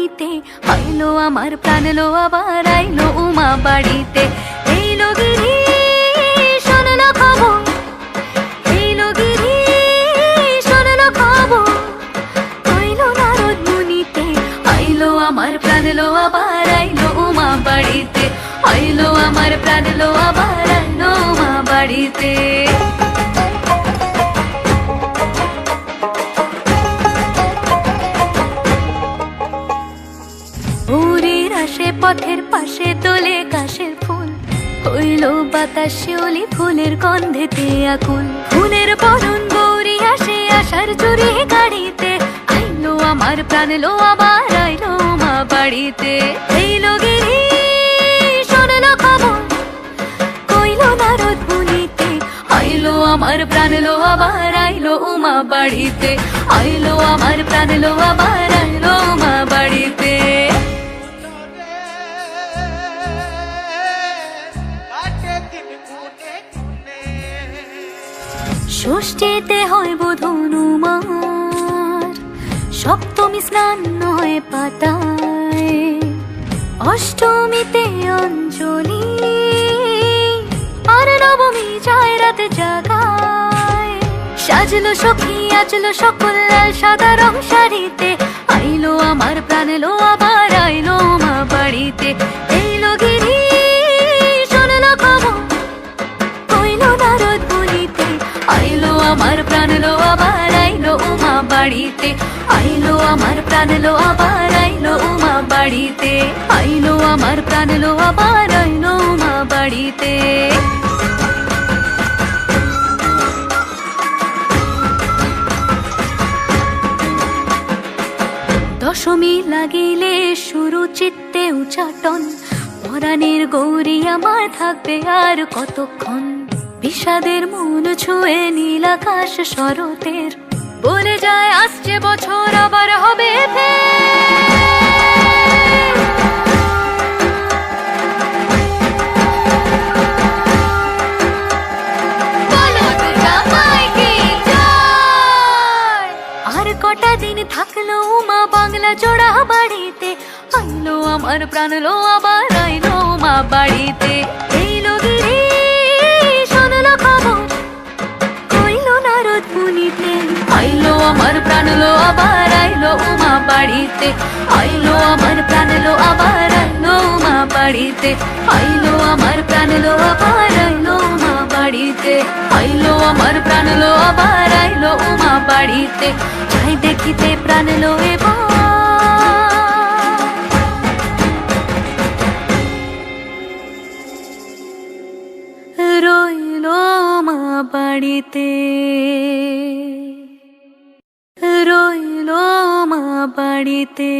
মনিতে, আইলো আমার প্রাণ লো আবার আইলো উমা বাড়িতে। এইলো গিরি শোনলো খবর, এইলো গিরি শোনলো খবর, আইলো নারদ মুনিতে, আইলো আমার প্রাণ লো আবার আইলো উমা বাড়িতে, আইলো আমার প্রাণ লো আবার আইলো উমা বাড়িতে। ভোরের আসে পথের পাশে তোলে কাশের ফুল, হইল বাতাস শিউলি ফুলের গন্ধেতে আকুল। ফুলের বরণ গৌরী আসে আশার চুরি গাড়িতে, আইলো আমার প্রাণ লো আবার আইলো মা বাড়িতে। এইলো গিরি শোনলো খবর, কইলো নারদ মুনিতে, আইলো আমার প্রাণ লো আবার আইলো উমা বাড়িতে, আইলো আমার প্রাণ লো আবার আইলো উমা বাড়িতে। ষষ্ঠীতে হয় বোধন উমার, সপ্তমী স্নান হয় পাতায়, অষ্টমীতে অঞ্জলি, আর নবমী যায় রাত জাগায়। সাজলো সখী আজলো সকল লাল সাদা রং শাড়িতে, আইলো আমার প্রাণ লো আবার আইলো মা বাড়িতে। এইলো গিরি শোনলো খবর, কইলো নারদ মুনিতে, আইলো আমার প্রাণ লো আবার আইলো উমা বাড়িতে, আইলো আমার প্রাণ লো আবার আইলো উমা বাড়িতে, আইলো আমার প্রাণ লো আবার আইলো উমা বাড়িতে। দশমী লাগিলে শুরু চিত্তে উচাটন, পরাণের গৌরী আমার থাকবে আর কতক্ষণ। বিষাদের মন ছুঁয়ে নীল আকাশ শরতের, বলে যায় আসছে বছর আবার হবে ফের। আর কটা দিন থাকলো উমা বাংলা জোড়া বাড়িতে, আইলো আমার প্রাণ লো আবার আইলো উমা বাড়িতে। এইলো গিরি শোনলো খবর, কইলো নারদ মুনিতে, আইলো আমার প্রাণ লো আবার আইলো উমা বাড়িতে, আইলো আমার প্রাণ লো আবার আইলো উমা বাড়িতে, আইলো আমার প্রাণ লো আবার আইলো উমা বাড়িতে, আইলো আমার প্রাণ লো আবার আইলো উমা বাড়িতে। যাই দেখিতে প্রাণ লো এবার, রইলো মা বাড়িতে, রইলো মা বাড়িতে।